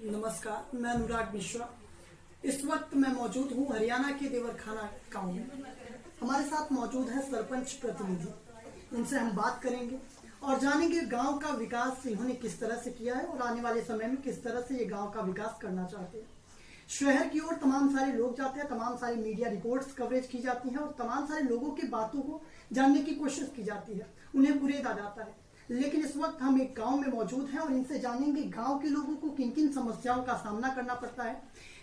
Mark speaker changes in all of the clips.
Speaker 1: नमस्कार, मैं अनुराग मिश्रा। इस वक्त मैं मौजूद हूँ हरियाणा के देवरखाना गांव में। हमारे साथ मौजूद है सरपंच प्रतिनिधि। इनसे हम बात करेंगे और जानेंगे गांव का विकास इन्होंने किस तरह से किया है और आने वाले समय में किस तरह से ये गांव का विकास करना चाहते हैं। शहर की ओर तमाम सारे लोग जाते हैं, तमाम सारी मीडिया रिपोर्ट्स कवरेज की जाती है और तमाम सारे लोगों की बातों को जानने की कोशिश की जाती है, उन्हें कुरेदा जाता है। लेकिन इस वक्त हम एक गांव में मौजूद हैं और इनसे जानेंगे गांव के लोगों को किन किन समस्याओं का सामना करना पड़ता है,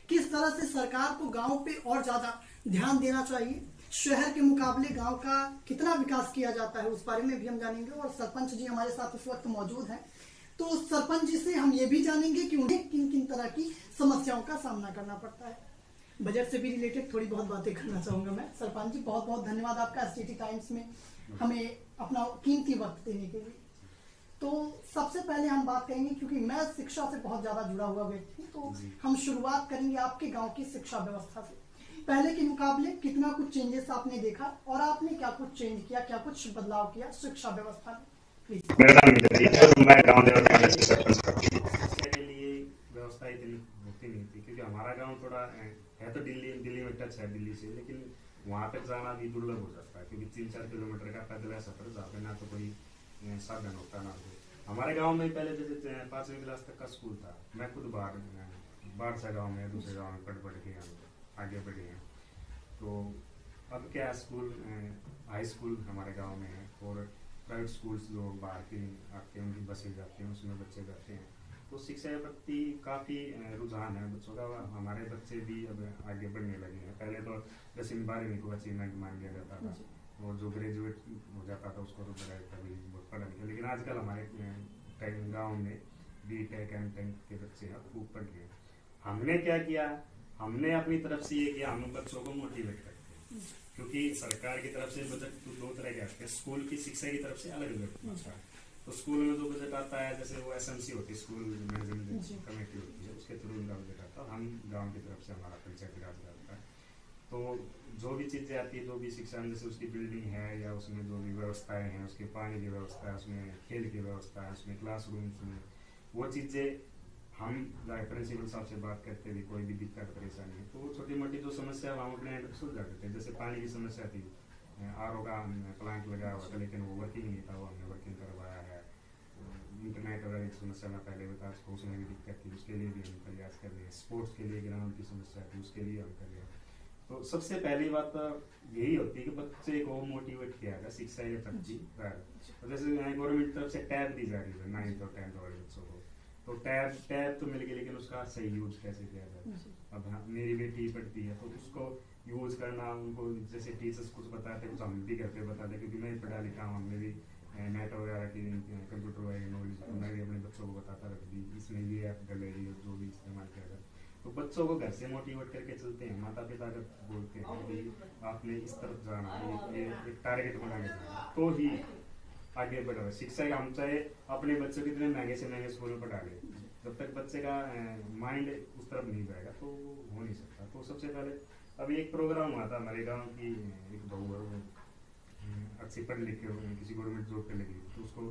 Speaker 1: किस तरह से सरकार को गांव पे और ज्यादा ध्यान देना चाहिए, शहर के मुकाबले गांव का कितना विकास किया जाता है, उस बारे में भी हम जानेंगे। और सरपंच जी हमारे साथ इस वक्त मौजूद हैं, तो सरपंच जी से हम ये भी जानेंगे कि उन्हें किन किन तरह की समस्याओं का सामना करना पड़ता है। बजट से भी रिलेटेड थोड़ी बहुत बातें करना चाहूंगा मैं। सरपंच जी, बहुत बहुत धन्यवाद आपका एसटीटी टाइम्स में हमें अपना कीमती वक्त देने के लिए। तो सबसे पहले हम बात करेंगे, क्योंकि मैं शिक्षा से बहुत ज्यादा जुड़ा हुआ व्यक्ति, तो हम शुरुआत करेंगे आपके गांव की शिक्षा व्यवस्था से। पहले के मुकाबले कितना कुछ चेंजेस आपने देखा और आपने क्या कुछ चेंज किया, क्या कुछ बदलाव किया शिक्षा व्यवस्था में?
Speaker 2: मेरा नाम विजय है और मैं गांव देवरखाना से सरपंच के लिए व्यवस्था इतनी होती नहीं थी, क्योंकि हमारा गांव थोड़ा है तो दिल्ली में टच है दिल्ली से, लेकिन वहाँ तक जाना भी दुर्लभ हो जाता है, क्योंकि 3-4 किलोमीटर का पैदल सफर जहाँ पे ना तो कोई साधन होता ना कोई। हमारे गांव में पहले जैसे 5वीं क्लास तक का स्कूल था। मैं खुद बाहर से गाँव में दूसरे गाँव में पढ़ के आगे बढ़े हैं। तो अब क्या स्कूल हाई स्कूल हमारे गाँव में है और प्राइवेट स्कूल्स जो बाहर के आके उनकी बसें जाती हैं, उसमें बच्चे जाते हैं। तो शिक्षा के प्रति काफ़ी रुझान है बच्चों का। हमारे बच्चे भी अब आगे बढ़ने लगे हैं। पहले तो 10वीं 12वीं को अचीवमेंट मान लिया जाता था और जो ग्रेजुएट हो जाता था उसको तो कभी बहुत पढ़ा लिखा। लेकिन आजकल हमारे गाँव में BTech M.Tech के बच्चे हैं, खूब पढ़ रहे हैं। हमने क्या किया, हमने अपनी तरफ से ये किया, हम बच्चों को मोटिवेट करते हैं, क्योंकि सरकार की तरफ से बजट तो 2 तरह के आते हैं। स्कूल की शिक्षा की तरफ से अलग बजट आता है। तो स्कूल में जो बजट आता है, जैसे वो SMC होती है, स्कूल मैनेजमेंट कमेटी होती है, उसके थ्रू उनका बजट आता है। हम गाँव की तरफ से हमारा पंचायती राज आता है। तो जो भी चीज़ें आती है, जो भी शिक्षा में, जैसे उसकी बिल्डिंग है या उसमें जो भी व्यवस्थाएं हैं, उसके पानी की व्यवस्था है, उसमें खेल की व्यवस्था है, उसमें क्लासरूम्स में, वो चीज़ें हम प्रिंसिपल साहब से बात करते थे, कोई भी दिक्कत परेशानी है तो छोटी मोटी जो समस्या हम अपने सुलझा देते थे। जैसे पानी की समस्या थी, RO का प्लांट लगा हुआ था लेकिन वो वर्किंग नहीं था, वो हमने वर्किंग करवाया है। इंटरनेट वगैरह की समस्या मैं पहले बता चुका, उसमें भी दिक्कत थी, उसके लिए भी हम प्रयास कर रहे हैं। स्पोर्ट्स के लिए ग्राउंड की समस्या थी, उसके लिए हम कर रहे हैं। तो सबसे पहली बात यही होती है कि बच्चे को मोटिवेट किया जाए शिक्षा के प्रति। तो जैसे गवर्नमेंट तरफ से टैब दी जा रही है 9th और 10th वाले बच्चों को, तो टैब तो मिल गई, लेकिन उसका सही यूज कैसे किया जाए। अब मेरी बेटी पढ़ती है तो उसको यूज करना, उनको जैसे टीचर्स कुछ बताते हैं, कुछ हम भी घर पे बताते हैं, क्योंकि मैं पढ़ा लिखा हूँ, हमने भी नेट वगैरह की कंप्यूटर वगैरह नॉलेज मैं भी अपने बच्चों को बताता रहती, इसमें ये ऐप गैलरी जो भी इस्तेमाल किया जाए। तो बच्चों को घर से मोटिवेट करके चलते हैं। माता पिता अगर बोलते हैं कि आपने इस तरफ जाना, ये एक टारगेट बना के जाना, तो ही आगे बढ़ रहा है शिक्षा। हम चाहे अपने बच्चों को इतने महंगे से महंगे स्कूल में पढ़ा ले, जब तक बच्चे का माइंड उस तरफ नहीं जाएगा तो हो नहीं सकता। तो सबसे पहले अभी एक प्रोग्राम हुआ था हमारे गांव की, एक बहू है वो अच्छी पढ़ लिख के किसी गवर्नमेंट जॉब पे लगी, तो उसको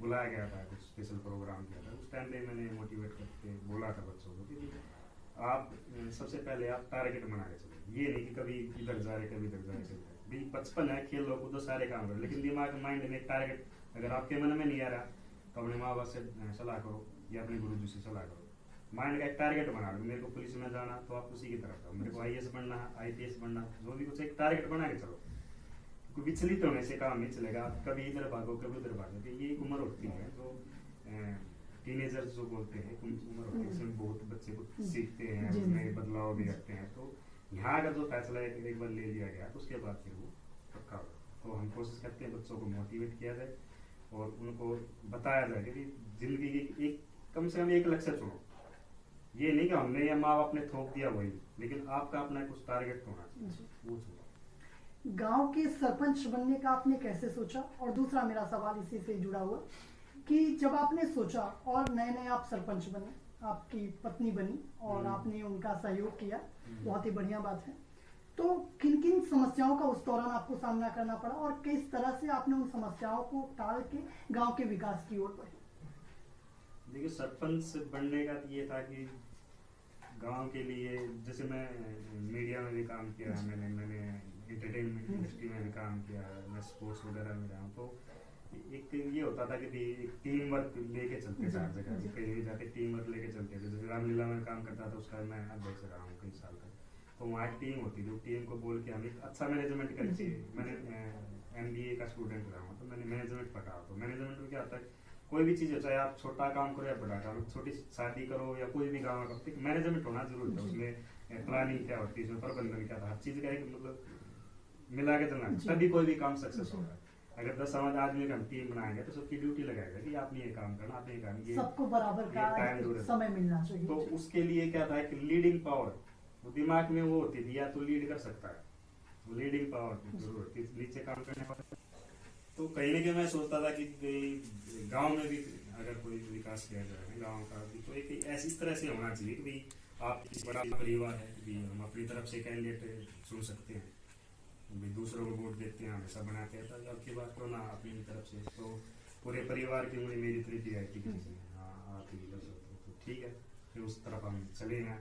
Speaker 2: बुलाया गया था, कुछ स्पेशल प्रोग्राम किया था। उस टाइम पे मैंने मोटिवेट करके बोला था बच्चों को कि आप सबसे पहले आप टारगेट बना के चलो, ये नहीं कि कभी इधर जा रहे कभी इधर जा रहे चलते हैं। भी बचपन है, खेल लो कूदो सारे काम करो, लेकिन दिमाग माइंड में एक टारगेट अगर आपके मन में नहीं आ रहा तो अपने माँ बाप से सलाह करो या अपने गुरु जी से सलाह करो। माइंड का एक टारगेट बना लो, मेरे को पुलिस में जाना तो आप उसी की तरफ जाओ, मेरे को IAS बनना, IPS बनना, जो भी कुछ एक टारगेट बना के चलो। क्योंकि विचलित होने से काम नहीं चलेगा। आप कभी इधर भागो कभी उधर भागो, ये एक उम्र होती है जो टीनेजर्स जो बोलते हैं, उम्र होती है, इसमें बहुत बच्चे को सीखते हैं, उसमें बदलाव भी करते हैं। तो यहाँ अगर जो फैसला एक बार ले लिया गया तो उसके बाद फिर वो पक्का होगा। तो हम कोशिश करते हैं बच्चों को मोटिवेट किया जाए और उनको बताया जाए कि जिंदगी की एक कम से कम एक लक्ष्य चुनो। ये नहीं कि हमने या माँ बाप ने थोप दिया वही, लेकिन आपका अपना कुछ टारगेट होना चाहिए, वो चुनो।
Speaker 1: गांव के सरपंच बनने का आपने कैसे सोचा? और दूसरा मेरा सवाल इसी से जुड़ा हुआ कि जब आपने सोचा और नए नए आप सरपंच बने, आपकी पत्नी बनी और आपने उनका सहयोग किया, बहुत ही बढ़िया बात है, तो किन किन समस्याओं का उस दौरान आपको सामना करना पड़ा और किस तरह से आपने उन समस्याओं को टाल के गांव के विकास की ओर बढ़े?
Speaker 2: देखिए सरपंच बनने का ये था कि गांव के लिए, जैसे मैं मीडिया में भी काम किया है, मैंने एंटरटेनमेंट इंडस्ट्री में भी काम किया है, मैं स्पोर्ट्स वगैरह में रहा हूँ, तो एक ये होता था कि भी एक टीम वर्क लेके चलते थे हर जगह, कहीं भी जाके टीम वर्क लेके चलते थे। जैसे रामलीला में काम करता था, उसका मैं अध्यक्ष रहा हूँ कई साल तक, तो वहाँ एक टीम होती थी, टीम को बोल के हम एक अच्छा मैनेजमेंट करके, मैंने MBA का स्टूडेंट रहा हूँ, तो मैंने मैनेजमेंट पढ़ा, तो मैनेजमेंट में क्या होता है, कोई भी चीज़ हो, चाहे आप छोटा काम करो या बड़ा काम, छोटी शादी करो या कोई भी काम करो, मैनेजमेंट होना जरूरी था। उसमें प्लानिंग क्या होती है, उसमें प्रबंधन क्या था, हर चीज़ का एक मतलब मिला के चलना, तभी कोई भी काम सक्सेस होगा। अगर 10 आदमी का हम टीम बनाएंगे तो सबकी ड्यूटी लगाएगा कि आपने ये काम करना, आपने ये काम, ये सबको बराबर का समय मिलना चाहिए। तो उसके लिए क्या था कि लीडिंग पावर वो दिमाग में वो होती थी, या तो लीड कर सकता है, वो लीडिंग पावर की जरूरत होती है नीचे काम करने वाले। तो कहीं ना कहीं मैं सोचता था कि गांव में भी अगर कोई विकास किया जाए गांव का भी, तो एक ऐसी तरह से होना चाहिए कि भाई आप बड़ा परिवार है कि हम अपनी तरफ से कैंडिडेट चुन सकते हैं, भाई दूसरों को वोट देते हैं, हमेशा बनाते हैं, तो आपकी बात को ना अपनी तरफ से, तो पूरे परिवार की उंगली मेरी तरफ दी आई थी कि हाँ आप ही कर सकते हो, तो ठीक है, फिर उस तरफ हम चले गए।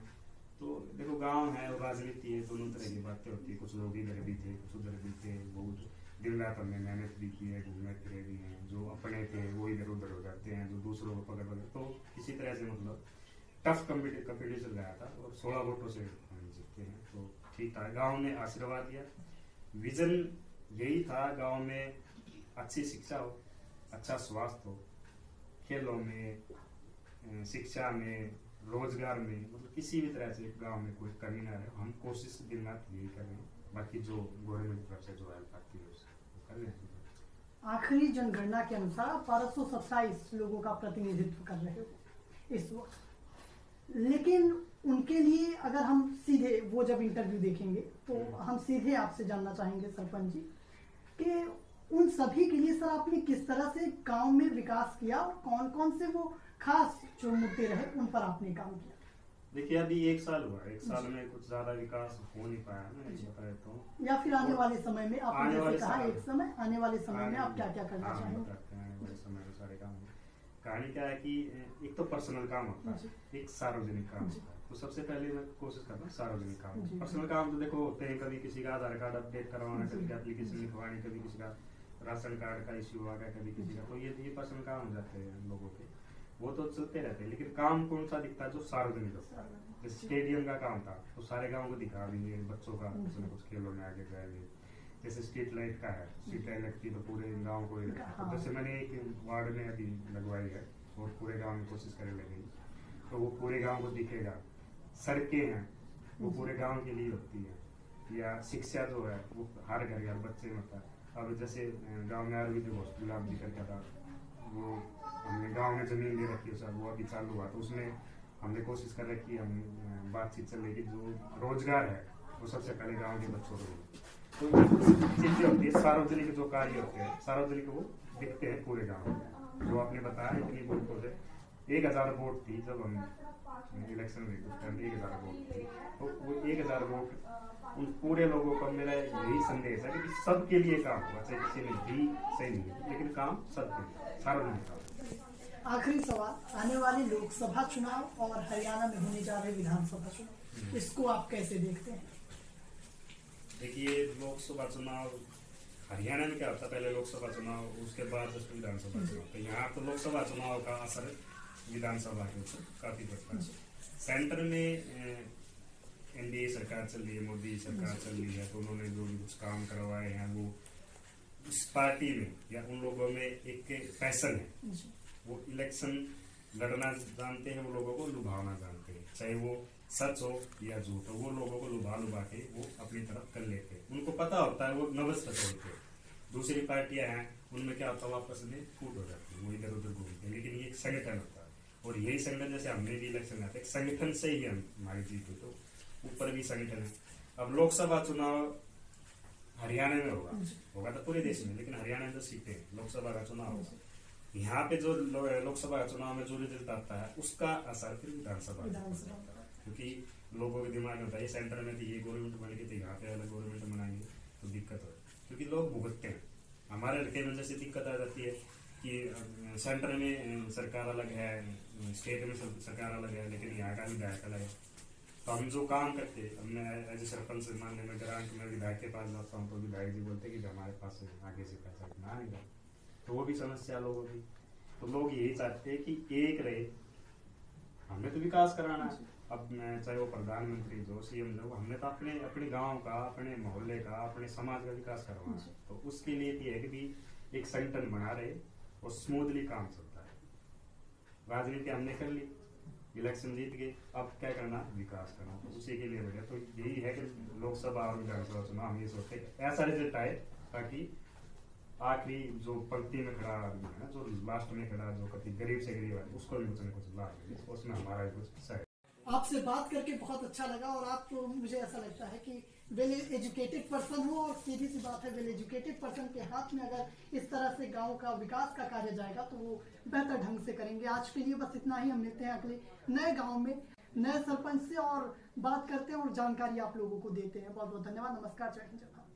Speaker 2: तो देखो गांव है और राजनीति है, दोनों तरह की बातें होती है, कुछ लोग इधर भी थे, कुछ उधर भी थे, बहुत दिन रात हमने मेहनत भी की है, घूमे फिरे भी हैं, जो अपने थे वो इधर उधर हो जाते हैं, जो दूसरों को पकड़ पकड़, तो इसी तरह से मतलब टफ कंपटीशन रहा था, और 16 वोटों से हम जीतते हैं, तो ठीक था। गांव ने आशीर्वाद दिया, विजन यही था गांव में अच्छी शिक्षा हो, अच्छा स्वास्थ्य हो, खेलों में, शिक्षा में, रोजगार में, मतलब किसी भी तरह से गांव में कोई कमी ना रहे। हम कोशिश दिन रात यही कर रहे हैं, बाकी जो गवर्नमेंट तरफ से जो हेल्प आती है उसको कर रहे हैं।
Speaker 1: आखिरी जनगणना के अनुसार 1227 लोगों का प्रतिनिधित्व कर रहे हो इस वक्त, लेकिन उनके लिए अगर हम सीधे वो जब इंटरव्यू देखेंगे तो हम सीधे आपसे जानना चाहेंगे सरपंच जी कि उन सभी के लिए सर आपने किस तरह से गांव में विकास किया और कौन कौन से वो खास जो मुद्दे रहे उन पर आपने काम किया।
Speaker 2: देखिए अभी 1 साल हुआ, 1 साल में कुछ ज्यादा विकास हो नहीं पाया, मैं बता देता हूँ,
Speaker 1: या फिर आने वाले समय में आपने जैसे कहा आने वाले समय में आप क्या क्या करना चाहेंगे।
Speaker 2: आने वाले समय में सारे काम, कहानी क्या है कि एक तो पर्सनल काम होता है, एक सार्वजनिक काम होता है, तो सबसे पहले मैं कोशिश करता हूँ सार्वजनिक काम। पर्सनल काम तो देखो होते हैं, कभी किसी का आधार कार्ड अपडेट करवाना, कभी एप्लीकेशन लिखवानी, कभी किसी का राशन कार्ड का इश्यू आ गया, कभी किसी का, तो ये पर्सनल काम हो जाते हैं लोगों के, वो तो चलते रहते हैं। लेकिन काम कौन सा दिखता है, जो सार्वजनिक होता है। जैसे स्टेडियम का काम था तो सारे गाँव को दिखा देंगे, बच्चों का कुछ न कुछ खेलों में आगे जाएंगे। जैसे स्ट्रीट लाइट का है, स्ट्रीट लाइट लगती तो पूरे गाँव को, तो जैसे मैंने एक वार्ड में अभी लगवाई है और पूरे गाँव में कोशिश करने लगेगी, तो वो पूरे गाँव को दिखेगा। सड़कें हैं वो पूरे गाँव के लिए होती है, या शिक्षा जो है वो हर घर बच्चे में होता है। अब जैसे गाँव में आयुर्वेदिक हॉस्पिटल आप जिक्र कर था, वो हमने गांव में जमीन ले रखी है सर, वो अभी चालू हुआ, तो उसमें हमने कोशिश कर रखी है, हम बातचीत चल रही कि जो रोजगार है वो सबसे पहले गांव के बच्चों को, तो चीजें होती है सार्वजनिक जो कार्य होते हैं, सार्वजनिक वो दिखते हैं पूरे गाँव में। जो आपने बताया इतनी वोटों से 1000 वोट थी जब हम इलेक्शन में, उस टाइम 1000 वोट थी, तो वो 1000 वोट उन पूरे लोगों को मेरा यही संदेश है कि सबके लिए काम होगा, चाहे किसी ने दी सही नहीं है, लेकिन काम सबके लिए, सार्वजनिक काम।
Speaker 1: आखिरी सवाल, आने वाले लोकसभा चुनाव और हरियाणा में होने जा रहे विधानसभा चुनाव, इसको आप कैसे देखते हैं।
Speaker 2: देखिए लोकसभा चुनाव हरियाणा में क्या होता है, पहले लोकसभा चुनाव उसके बाद विधानसभा चुनाव, तो यहाँ तो लोकसभा चुनाव का असर विधानसभा के ऊपर काफी पड़ता है। सेंटर में NDA सरकार चल रही है, मोदी सरकार चल रही है, तो उन्होंने जो कुछ काम करवाए हैं वो उस पार्टी में या उन लोगों में एक पैशन है, वो इलेक्शन लड़ना जानते हैं, वो लोगों को लुभावना जानते हैं, चाहे वो सच हो या झूठ हो, वो लोगों को लुभा के वो अपनी तरफ कर लेते हैं। उनको पता होता है वो नवस होते हैं। दूसरी पार्टियां हैं उनमें क्या होता है, वापस में फूट हो जाती है, वो इधर उधर घूमते हैं, लेकिन ये एक संगठन होता है, और यही संगठन जैसे हमने भी इलेक्शन आते संगठन से ही हमारी जीत हुई, तो ऊपर भी संगठन है। अब लोकसभा चुनाव हरियाणा में होगा तो पूरे देश में, लेकिन हरियाणा में जो सीटें लोकसभा का चुनाव होगा, यहाँ पे जो लोकसभा का चुनाव में जो रिजल्ट आता है उसका असर फिर विधानसभा, क्योंकि लोगों के दिमाग में होता है सेंटर में तो ये गवर्नमेंट बनेगी तो यहाँ पे अलग गवर्नमेंट बनाएंगे, तो दिक्कत हो, क्योंकि लोग भुगतते हैं। हमारे लड़के में जैसे दिक्कत आ जाती है कि सेंटर में सरकार अलग है, स्टेट में सरकार अलग है, लेकिन यहाँ का विधायक अलग है। तो हम जो काम करते हैं, हमने एज ए सरपंच मानने में ग्रांट में विधायक के पास जाता हूँ तो विधायक जी बोलते कि हमारे पास आगे से पैसा इतना आएगा, तो वो भी समस्या लोगों की। तो लोग यही चाहते हैं कि एक रहे, हमने तो विकास कराना है। अब मैं चाहे वो प्रधानमंत्री जो सीएम जो, हमने तो अपने गांव का, अपने मोहल्ले का, अपने समाज का विकास करवाना है। तो उसके लिए भी है कि भी एक संगठन बना रहे और स्मूथली काम चलता है। राजनीति हमने कर ली, इलेक्शन जीत गए, अब क्या करना, विकास करना, तो उसी के लिए बढ़िया। तो यही है कि लोकसभा और विधानसभा चुनाव हम ये सोचते हैं ऐसा रिजल्ट आए ताकि आखिरी जो पंक्ति में खड़ा आदमी है ना, जो लास्ट में खड़ा, जो कभी गरीब से गरीब है, उसको भी कुछ न कुछ लाभ मिले, उसमें हमारा भी कुछ हिस्सा है।
Speaker 1: आपसे बात करके बहुत अच्छा लगा और आप तो मुझे ऐसा लगता है कि वेल एजुकेटेड पर्सन हो, और सीधी सी बात है, वेल एजुकेटेड पर्सन के हाथ में अगर इस तरह से गांव का विकास का कार्य जाएगा तो वो बेहतर ढंग से करेंगे। आज के लिए बस इतना ही। हम मिलते हैं अगले नए गांव में नए सरपंच से और बात करते हैं और जानकारी आप लोगों को देते हैं। बहुत बहुत धन्यवाद। नमस्कार। जय हिंद, जय भारत।